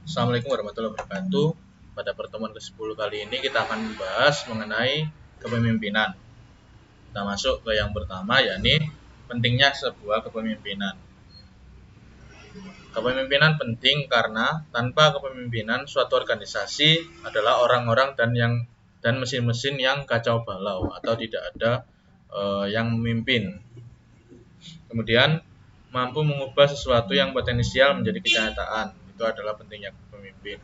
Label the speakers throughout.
Speaker 1: Assalamualaikum warahmatullahi wabarakatuh. Pada pertemuan ke-10 kali ini kita akan membahas mengenai kepemimpinan. Kita masuk ke yang pertama, yakni pentingnya sebuah kepemimpinan. Kepemimpinan penting karena tanpa kepemimpinan suatu organisasi adalah orang-orang dan mesin-mesin yang kacau balau atau tidak ada yang memimpin. Kemudian mampu mengubah sesuatu yang potensial menjadi kenyataan. Itu adalah pentingnya pemimpin.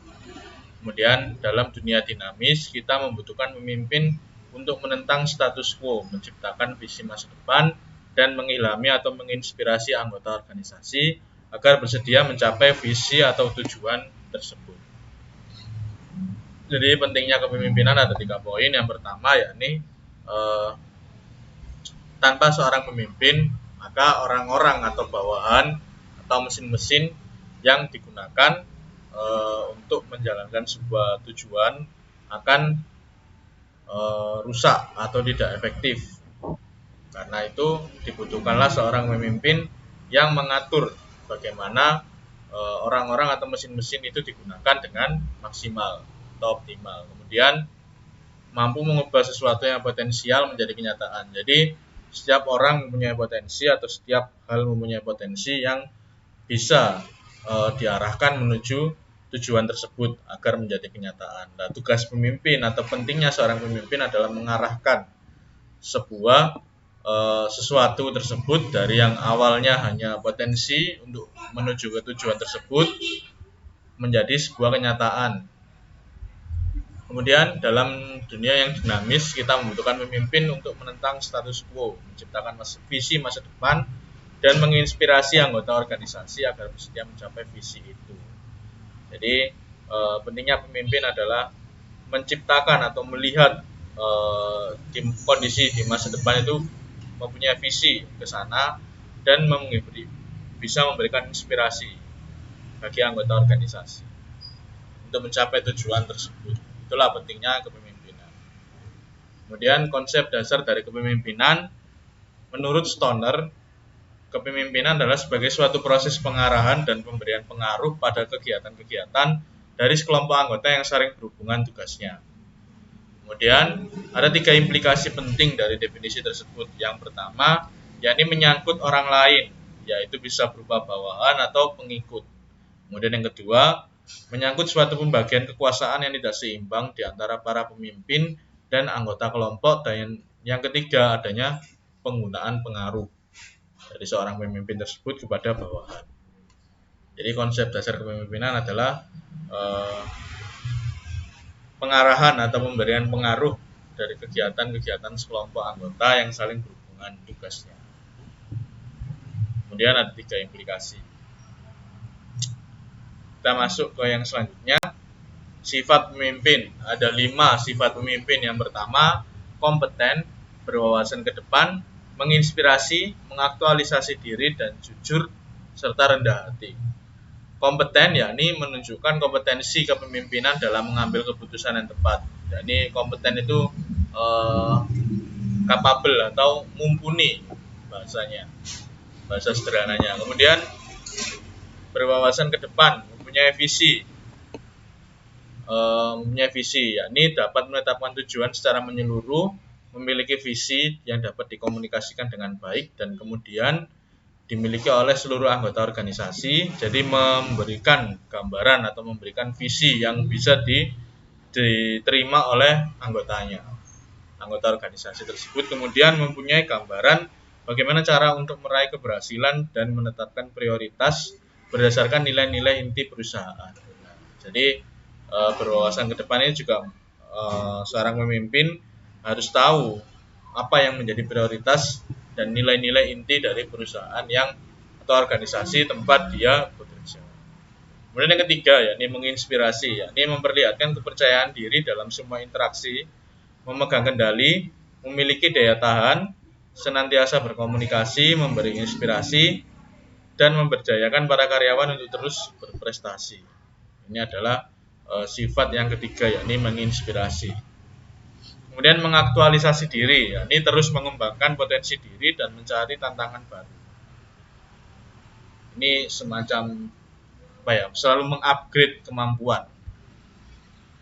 Speaker 1: Kemudian dalam dunia dinamis kita membutuhkan pemimpin untuk menentang status quo, menciptakan visi masa depan, dan mengilhami atau menginspirasi anggota organisasi agar bersedia mencapai visi atau tujuan tersebut. Jadi pentingnya kepemimpinan ada 3 poin. Yang pertama yakni tanpa seorang pemimpin maka orang-orang atau bawahan atau mesin-mesin yang digunakan untuk menjalankan sebuah tujuan akan rusak atau tidak efektif. Karena itu dibutuhkanlah seorang pemimpin yang mengatur bagaimana orang-orang atau mesin-mesin itu digunakan dengan maksimal atau optimal. Kemudian mampu mengubah sesuatu yang potensial menjadi kenyataan. Jadi setiap orang mempunyai potensi atau setiap hal mempunyai potensi yang bisa diarahkan menuju tujuan tersebut agar menjadi kenyataan. Nah, tugas pemimpin atau pentingnya seorang pemimpin adalah mengarahkan sebuah sesuatu tersebut dari yang awalnya hanya potensi untuk menuju ke tujuan tersebut menjadi sebuah kenyataan. Kemudian dalam dunia yang dinamis kita membutuhkan pemimpin untuk menentang status quo, menciptakan visi masa depan, dan menginspirasi anggota organisasi agar bersedia mencapai visi itu. Jadi pentingnya pemimpin adalah menciptakan atau melihat kondisi di masa depan itu mempunyai visi ke sana dan bisa memberikan inspirasi bagi anggota organisasi untuk mencapai tujuan tersebut. Itulah pentingnya kepemimpinan. Kemudian konsep dasar dari kepemimpinan menurut Stoner, kepemimpinan adalah sebagai suatu proses pengarahan dan pemberian pengaruh pada kegiatan-kegiatan dari sekelompok anggota yang saling berhubungan tugasnya. Kemudian ada 3 implikasi penting dari definisi tersebut. Yang pertama, yakni menyangkut orang lain, yaitu bisa berupa bawahan atau pengikut. Kemudian yang kedua, menyangkut suatu pembagian kekuasaan yang tidak seimbang di antara para pemimpin dan anggota kelompok. Dan yang ketiga, adanya penggunaan pengaruh dari seorang pemimpin tersebut kepada bawahan. Jadi konsep dasar kepemimpinan adalah pengarahan atau pemberian pengaruh dari kegiatan-kegiatan sekelompok anggota yang saling berhubungan tugasnya. Kemudian ada 3 implikasi. Kita masuk ke yang selanjutnya, sifat pemimpin. Ada 5 sifat pemimpin. Yang pertama, kompeten, berwawasan ke depan, menginspirasi, mengaktualisasi diri, dan jujur, serta rendah hati. Kompeten yakni menunjukkan kompetensi kepemimpinan dalam mengambil keputusan yang tepat. Yakni kompeten itu capable atau mumpuni bahasanya, bahasa sederhananya. Kemudian berwawasan ke depan, mempunyai visi, yakni dapat menetapkan tujuan secara menyeluruh, memiliki visi yang dapat dikomunikasikan dengan baik dan kemudian dimiliki oleh seluruh anggota organisasi. Jadi memberikan gambaran atau memberikan visi yang bisa diterima oleh anggotanya, anggota organisasi tersebut. Kemudian mempunyai gambaran bagaimana cara untuk meraih keberhasilan dan menetapkan prioritas berdasarkan nilai-nilai inti perusahaan. Jadi berwawasan ke depan ini juga seorang pemimpin harus tahu apa yang menjadi prioritas dan nilai-nilai inti dari perusahaan yang atau organisasi tempat dia bekerja. Kemudian yang ketiga, yakni menginspirasi, yakni memperlihatkan kepercayaan diri dalam semua interaksi, memegang kendali, memiliki daya tahan, senantiasa berkomunikasi, memberi inspirasi, dan memberdayakan para karyawan untuk terus berprestasi. Ini adalah sifat yang ketiga, yakni menginspirasi. Kemudian mengaktualisasi diri, yakni terus mengembangkan potensi diri dan mencari tantangan baru. Ini semacam selalu mengupgrade kemampuan.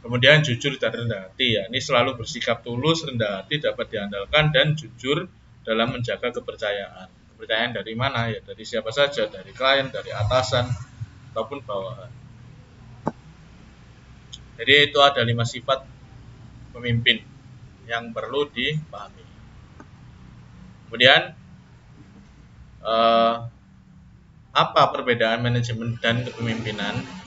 Speaker 1: Kemudian jujur dan rendah hati, ya ini selalu bersikap tulus, rendah hati, dapat diandalkan dan jujur dalam menjaga kepercayaan. Kepercayaan dari mana? Ya dari siapa saja, dari klien, dari atasan ataupun bawahan. Jadi itu ada 5 sifat pemimpin yang perlu dipahami. Kemudian apa perbedaan manajemen dan kepemimpinan?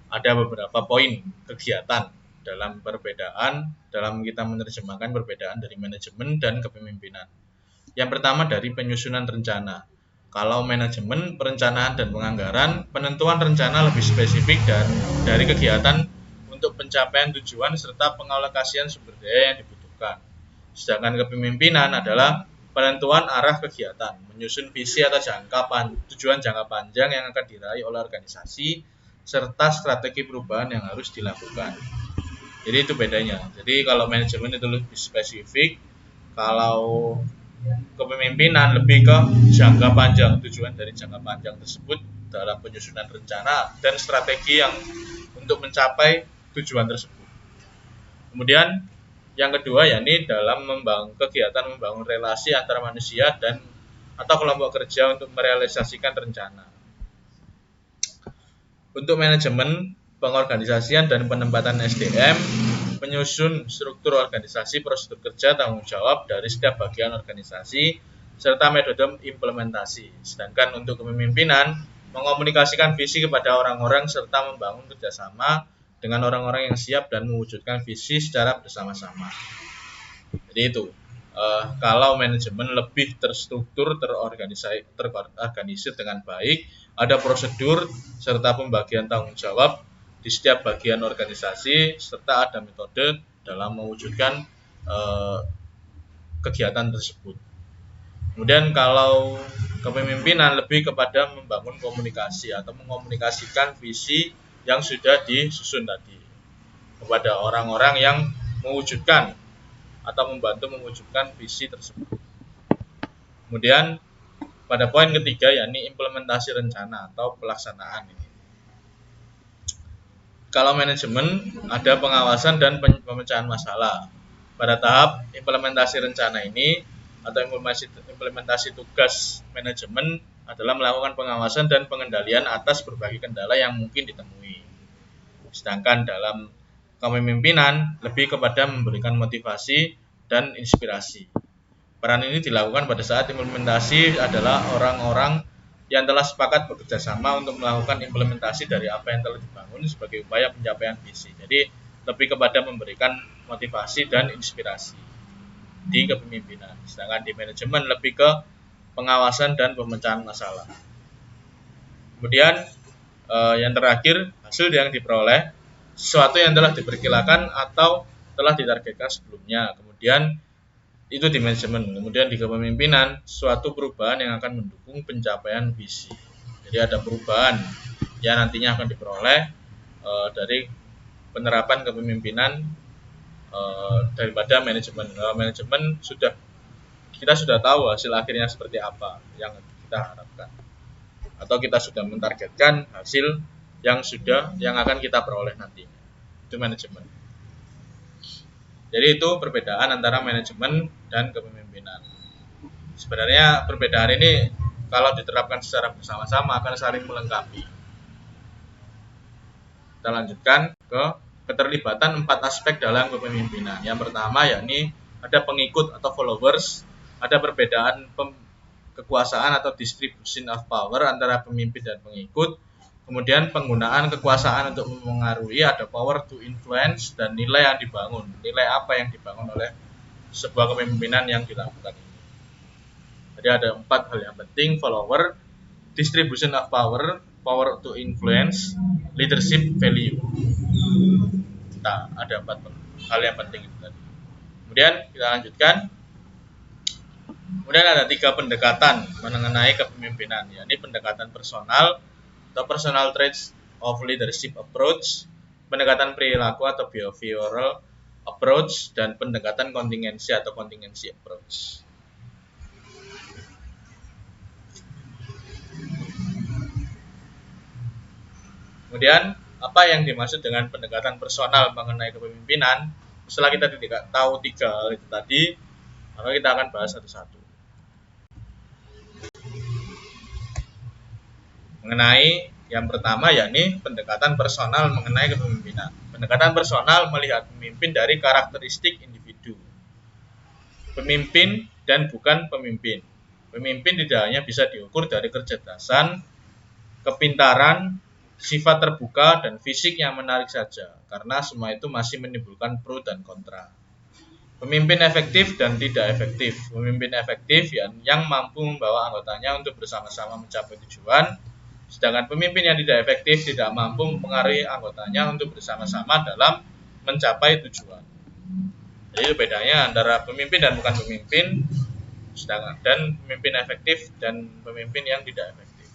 Speaker 1: Ada beberapa poin kegiatan dalam kita menerjemahkan perbedaan dari manajemen dan kepemimpinan. Yang pertama dari penyusunan rencana. Kalau manajemen, perencanaan dan penganggaran, penentuan rencana lebih spesifik dan dari kegiatan untuk pencapaian tujuan serta pengalokasian sumber daya yang dibutuhkan. Sedangkan kepemimpinan adalah penentuan arah kegiatan, menyusun visi atau tujuan jangka panjang yang akan diraih oleh organisasi serta strategi perubahan yang harus dilakukan. Jadi itu bedanya. Jadi kalau manajemen itu lebih spesifik, kalau kepemimpinan lebih ke jangka panjang, tujuan dari jangka panjang tersebut dalam penyusunan rencana dan strategi yang untuk mencapai tujuan tersebut. Kemudian yang kedua yakni dalam membangun relasi antara manusia dan atau kelompok kerja untuk merealisasikan rencana. Untuk manajemen, pengorganisasian dan penempatan SDM, penyusun struktur organisasi, prosedur kerja, tanggung jawab dari setiap bagian organisasi, serta metode implementasi. Sedangkan untuk kepemimpinan, mengomunikasikan visi kepada orang-orang serta membangun kerjasama dengan orang-orang yang siap dan mewujudkan visi secara bersama-sama. Jadi itu. Kalau manajemen lebih terstruktur, terorganisir dengan baik, ada prosedur serta pembagian tanggung jawab di setiap bagian organisasi, serta ada metode dalam mewujudkan kegiatan tersebut. Kemudian kalau kepemimpinan lebih kepada membangun komunikasi atau mengomunikasikan visi yang sudah disusun tadi kepada orang-orang yang mewujudkan atau membantu mewujudkan visi tersebut. Kemudian pada poin ketiga yakni implementasi rencana atau pelaksanaan ini. Kalau manajemen ada pengawasan dan pemecahan masalah. Pada tahap implementasi rencana ini atau implementasi tugas manajemen adalah melakukan pengawasan dan pengendalian atas berbagai kendala yang mungkin ditemui. Sedangkan dalam kepemimpinan lebih kepada memberikan motivasi dan inspirasi. Peran ini dilakukan pada saat implementasi adalah orang-orang yang telah sepakat bekerja sama untuk melakukan implementasi dari apa yang telah dibangun sebagai upaya pencapaian visi. Jadi lebih kepada memberikan motivasi dan inspirasi di kepemimpinan. Sedangkan di manajemen lebih ke pengawasan dan pemecahan masalah. Kemudian yang terakhir, hasil yang diperoleh sesuatu yang telah diperkirakan atau telah ditargetkan sebelumnya. Kemudian itu di manajemen. Kemudian di kepemimpinan suatu perubahan yang akan mendukung pencapaian visi. Jadi ada perubahan yang nantinya akan diperoleh dari penerapan kepemimpinan daripada manajemen. Manajemen kita sudah tahu hasil akhirnya seperti apa yang kita harapkan, atau kita sudah mentargetkan hasil yang akan kita peroleh nanti. Itu manajemen. Jadi itu perbedaan antara manajemen dan kepemimpinan. Sebenarnya perbedaan ini kalau diterapkan secara bersama-sama akan saling melengkapi. Kita lanjutkan ke keterlibatan 4 aspek dalam kepemimpinan. Yang pertama yakni ada pengikut atau followers, ada perbedaan kekuasaan atau distribution of power antara pemimpin dan pengikut. Kemudian penggunaan kekuasaan untuk memengaruhi, ada power to influence, dan nilai yang dibangun. Nilai apa yang dibangun oleh sebuah kepemimpinan yang dilakukan ini. Jadi ada 4 hal yang penting: follower, distribution of power, power to influence, leadership value. Nah, ada 4 hal yang penting itu tadi. Kemudian kita lanjutkan. Kemudian ada 3 pendekatan mengenai kepemimpinan, yakni pendekatan personal atau personal traits of leadership approach, pendekatan perilaku atau behavioral approach, dan pendekatan kontingensi atau contingency approach. Kemudian apa yang dimaksud dengan pendekatan personal mengenai kepemimpinan? Setelah kita tidak tahu 3 hal itu tadi, maka kita akan bahas satu-satu. Mengenai yang pertama yakni pendekatan personal mengenai kepemimpinan. Pendekatan personal melihat pemimpin dari karakteristik individu. Pemimpin dan bukan pemimpin. Pemimpin tidak hanya bisa diukur dari kecerdasan, kepintaran, sifat terbuka, dan fisik yang menarik saja, karena semua itu masih menimbulkan pro dan kontra. Pemimpin efektif dan tidak efektif. Pemimpin efektif yang mampu membawa anggotanya untuk bersama-sama mencapai tujuan, sedangkan pemimpin yang tidak efektif tidak mampu mempengaruhi anggotanya untuk bersama-sama dalam mencapai tujuan. Jadi bedanya antara pemimpin dan bukan pemimpin, sedangkan dan pemimpin efektif dan pemimpin yang tidak efektif.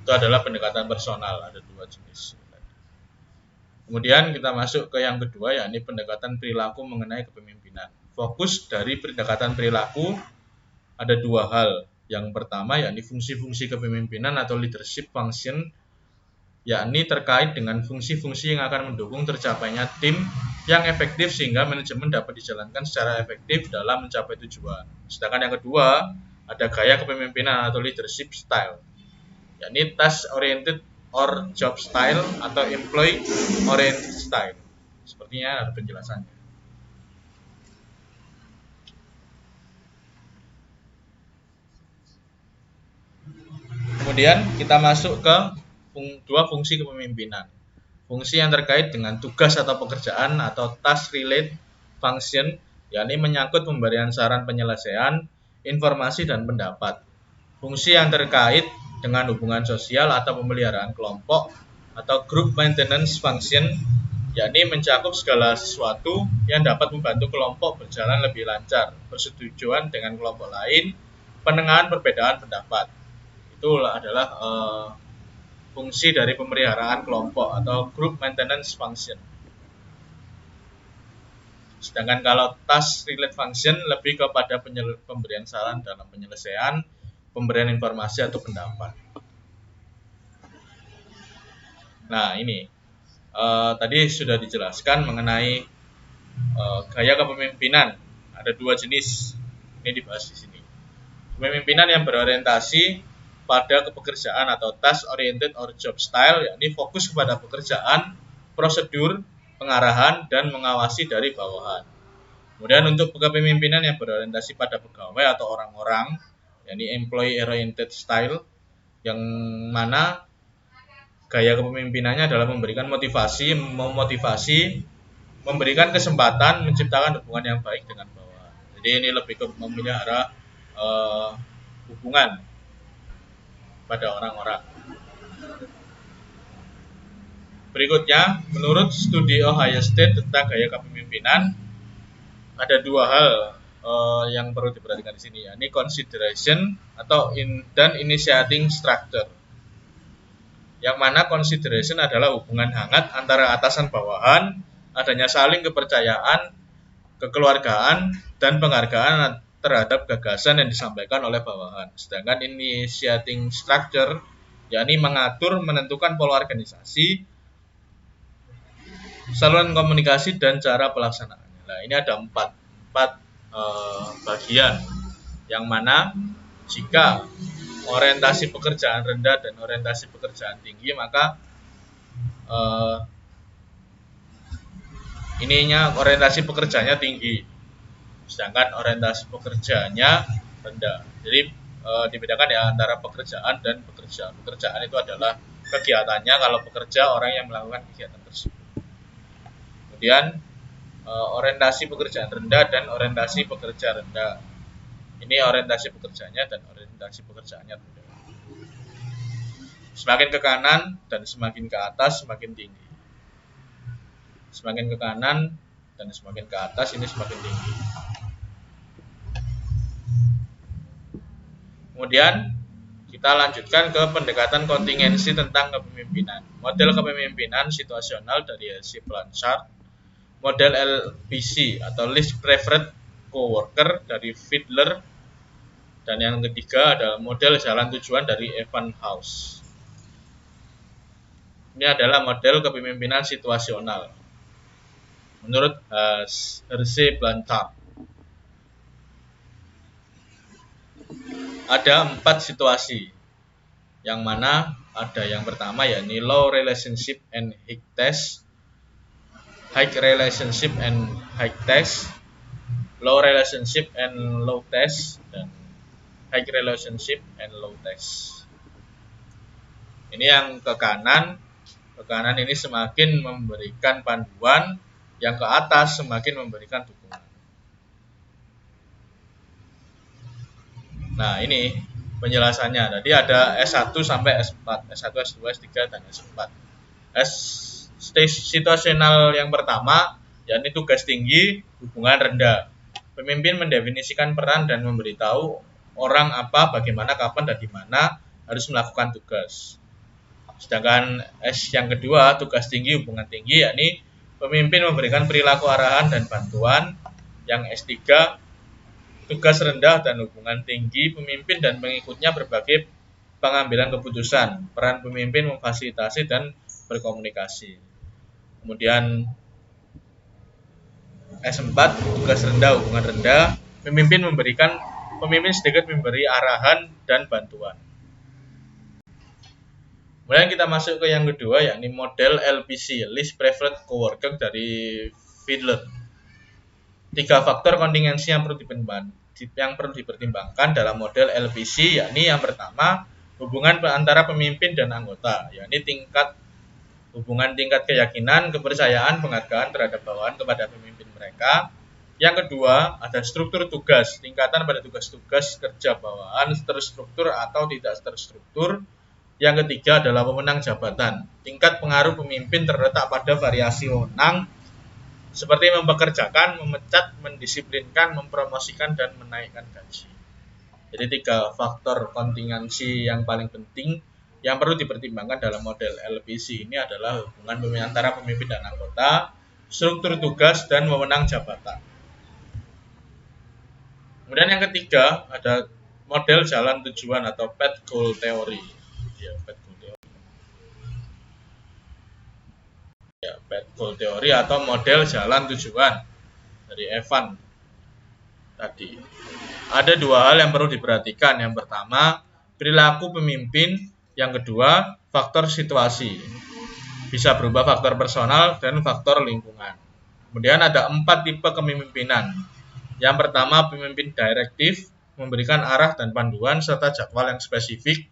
Speaker 1: Itu adalah pendekatan personal, ada 2 jenis. Kemudian kita masuk ke yang kedua, yakni pendekatan perilaku mengenai kepemimpinan. Fokus dari pendekatan perilaku ada 2 hal. Yang pertama yakni fungsi-fungsi kepemimpinan atau leadership function, yakni terkait dengan fungsi-fungsi yang akan mendukung tercapainya tim yang efektif sehingga manajemen dapat dijalankan secara efektif dalam mencapai tujuan. Sedangkan yang kedua, ada gaya kepemimpinan atau leadership style, yakni task oriented or job style atau employee oriented style. Sepertinya ada penjelasannya. Kemudian kita masuk ke 2 fungsi kepemimpinan. Fungsi yang terkait dengan tugas atau pekerjaan atau task related function, yakni menyangkut pemberian saran penyelesaian, informasi dan pendapat. Fungsi yang terkait dengan hubungan sosial atau pemeliharaan kelompok atau group maintenance function, yakni mencakup segala sesuatu yang dapat membantu kelompok berjalan lebih lancar, persetujuan dengan kelompok lain, penengahan perbedaan pendapat. Itu adalah fungsi dari pemeliharaan kelompok atau group maintenance function. Sedangkan kalau task related function lebih kepada pemberian saran dalam penyelesaian, pemberian informasi atau pendapat. Nah ini tadi sudah dijelaskan mengenai gaya kepemimpinan. Ada 2 jenis, ini dibahas di sini. Kepemimpinan yang berorientasi pada kepekerjaan atau task oriented or job style, yakni fokus kepada pekerjaan, prosedur, pengarahan, dan mengawasi dari bawahan. Kemudian untuk kepemimpinan yang berorientasi pada pegawai atau orang-orang, yakni employee oriented style, yang mana gaya kepemimpinannya adalah memberikan motivasi, memotivasi, memberikan kesempatan, menciptakan hubungan yang baik dengan bawahan. Jadi ini lebih ke memelihara hubungan pada orang-orang. Berikutnya, menurut studi Ohio State tentang gaya kepemimpinan, ada 2 hal yang perlu diperhatikan di sini, yakni consideration atau dan initiating structure. Yang mana consideration adalah hubungan hangat antara atasan bawahan, adanya saling kepercayaan, kekeluargaan, dan penghargaan terhadap gagasan yang disampaikan oleh bawahan. Sedangkan initiating structure, yakni mengatur, menentukan pola organisasi, saluran komunikasi, dan cara pelaksanaannya. Nah, ini ada 4 bagian, yang mana jika orientasi pekerjaan rendah dan orientasi pekerjaan tinggi, maka orientasi pekerjaannya tinggi, sedangkan orientasi pekerjaannya rendah. Jadi dibedakan ya antara pekerjaan dan pekerjaan. Pekerjaan itu adalah kegiatannya, kalau pekerja orang yang melakukan kegiatan tersebut. Kemudian orientasi pekerjaan rendah dan orientasi pekerja rendah. Ini orientasi pekerjaannya dan orientasi pekerjaannya rendah. Semakin ke kanan dan semakin ke atas semakin tinggi. Semakin ke kanan dan semakin ke atas ini semakin tinggi. Kemudian kita lanjutkan ke pendekatan kontingensi tentang kepemimpinan. Model kepemimpinan situasional dari H.C. Blanchard, model LPC atau Least Preferred Coworker dari Fiedler, dan yang ketiga adalah model jalan tujuan dari Evan House. Ini adalah model kepemimpinan situasional menurut Hershey Blanchard. Ada 4 situasi, yang mana ada yang pertama yakni low relationship and high test, high relationship and high test, low relationship and low test, dan high relationship and low test. Ini yang ke kanan ini semakin memberikan panduan, yang ke atas semakin memberikan dukungan. Nah, ini penjelasannya. Tadi ada S1 sampai S4, S1, S2, S3, dan S4. Situasional yang pertama, yakni tugas tinggi, hubungan rendah. Pemimpin mendefinisikan peran dan memberitahu orang apa, bagaimana, kapan, dan di mana harus melakukan tugas. Sedangkan S yang kedua, tugas tinggi, hubungan tinggi, yakni pemimpin memberikan perilaku, arahan, dan bantuan. Yang S3, tugas rendah dan hubungan tinggi, pemimpin dan pengikutnya berbagai pengambilan keputusan. Peran pemimpin memfasilitasi dan berkomunikasi. Kemudian S4, tugas rendah, hubungan rendah, pemimpin sedikit memberi arahan dan bantuan. Kemudian kita masuk ke yang kedua, yakni model LPC, Least Preferred Coworker dari Fiedler. 3 faktor kontingensi yang perlu dipertimbangkan dalam model LPC, yakni yang pertama, hubungan antara pemimpin dan anggota, yakni tingkat keyakinan, kepercayaan, penghargaan terhadap bawahan kepada pemimpin mereka. Yang kedua, ada struktur tugas, tingkatan pada tugas-tugas kerja bawahan, terstruktur atau tidak terstruktur. Yang ketiga adalah wewenang jabatan. Tingkat pengaruh pemimpin terletak pada variasi wewenang seperti mempekerjakan, memecat, mendisiplinkan, mempromosikan, dan menaikkan gaji. Jadi 3 faktor kontingensi yang paling penting yang perlu dipertimbangkan dalam model LPC ini adalah hubungan antara pemimpin dan anggota, struktur tugas, dan wewenang jabatan. Kemudian yang ketiga ada model jalan tujuan atau path goal theory. Path goal theory atau model jalan tujuan dari Evan tadi. Ada 2 hal yang perlu diperhatikan. Yang pertama, perilaku pemimpin. Yang kedua, faktor situasi. Bisa berubah faktor personal dan faktor lingkungan. Kemudian ada 4 tipe kepemimpinan. Yang pertama, pemimpin direktif, memberikan arah dan panduan serta jadwal yang spesifik.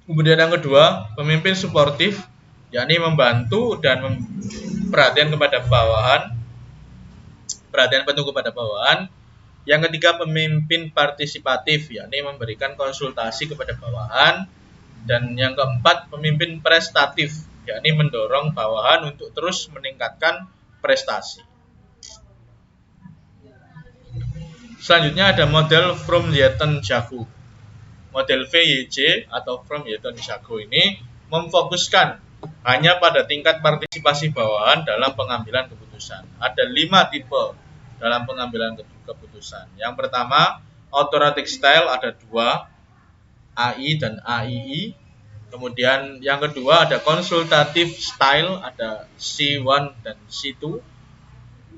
Speaker 1: Kemudian yang kedua, pemimpin suportif, yakni membantu dan perhatian penuh kepada bawahan. Yang ketiga, pemimpin partisipatif, yakni memberikan konsultasi kepada bawahan. Dan yang keempat, pemimpin prestatif, yakni mendorong bawahan untuk terus meningkatkan prestasi. Selanjutnya ada model Fromm-Yaten-Jago. Model VYJ atau Fromm-Yaten-Jago ini memfokuskan hanya pada tingkat partisipasi bawahan dalam pengambilan keputusan. Ada 5 tipe dalam pengambilan keputusan. Yang pertama, autocratic style ada 2, AI dan AII. Kemudian yang kedua ada consultative style, ada C1 dan C2.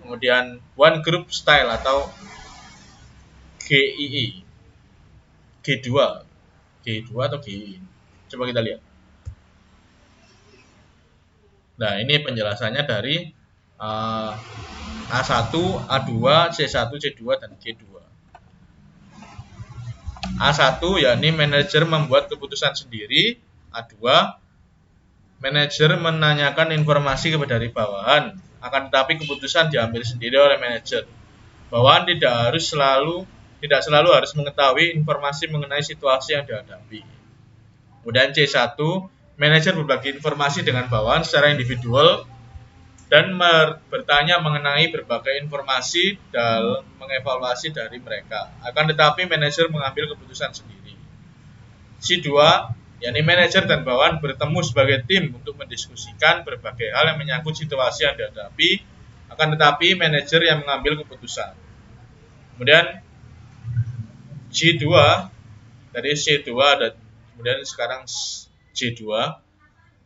Speaker 1: Kemudian one group style atau GII. G2 atau GII. Coba kita lihat. Nah, ini penjelasannya dari A1, A2, C1, C2, dan G2. A1 yakni manajer membuat keputusan sendiri. A2, manajer menanyakan informasi kepada dari bawahan, akan tetapi keputusan diambil sendiri oleh manajer. Bawahan tidak selalu harus mengetahui informasi mengenai situasi yang dihadapi. Kemudian C1, manajer berbagi informasi dengan bawahan secara individual dan bertanya mengenai berbagai informasi dalam mengevaluasi dari mereka. Akan tetapi manajer mengambil keputusan sendiri. C2, yakni manajer dan bawahan bertemu sebagai tim untuk mendiskusikan berbagai hal yang menyangkut situasi yang dihadapi. Akan tetapi manajer yang mengambil keputusan. Kemudian G2, dari C2 ada kemudian sekarang C2.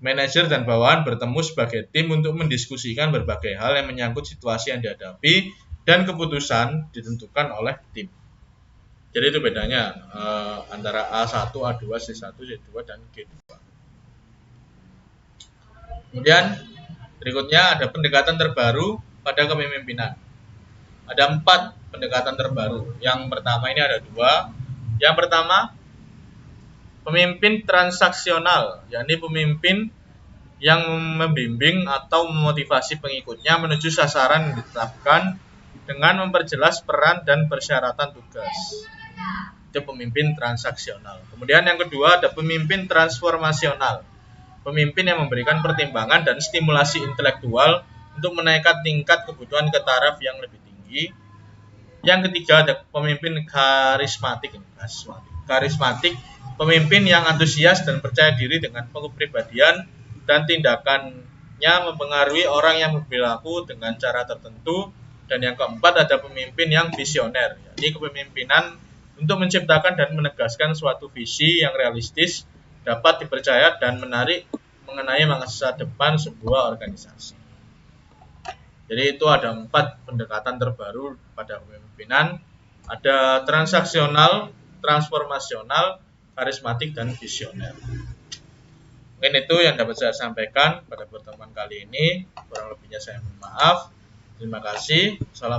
Speaker 1: Manajer dan bawahan bertemu sebagai tim untuk mendiskusikan berbagai hal yang menyangkut situasi yang dihadapi dan keputusan ditentukan oleh tim. Jadi itu bedanya antara A1, A2, C1, C2, dan G2. Kemudian berikutnya ada pendekatan terbaru pada kepemimpinan. Ada 4 pendekatan terbaru. Yang pertama ini ada 2. Yang pertama, pemimpin transaksional, yakni pemimpin yang membimbing atau memotivasi pengikutnya menuju sasaran yang ditetapkan dengan memperjelas peran dan persyaratan tugas. Itu pemimpin transaksional. Kemudian yang kedua ada pemimpin transformasional. Pemimpin yang memberikan pertimbangan dan stimulasi intelektual untuk menaikkan tingkat kebutuhan ke taraf yang lebih tinggi. Yang ketiga ada pemimpin karismatik. Karismatik, pemimpin yang antusias dan percaya diri dengan kepribadian dan tindakannya mempengaruhi orang yang berperilaku dengan cara tertentu. Dan yang keempat ada pemimpin yang visioner, yakni kepemimpinan untuk menciptakan dan menegaskan suatu visi yang realistis, dapat dipercaya dan menarik mengenai masa depan sebuah organisasi. Jadi itu ada 4 pendekatan terbaru pada kepemimpinan. Ada transaksional, transformasional, karismatik, dan visioner. Mungkin itu yang dapat saya sampaikan pada pertemuan kali ini. Kurang lebihnya saya mohon maaf. Terima kasih. Assalamualaikum.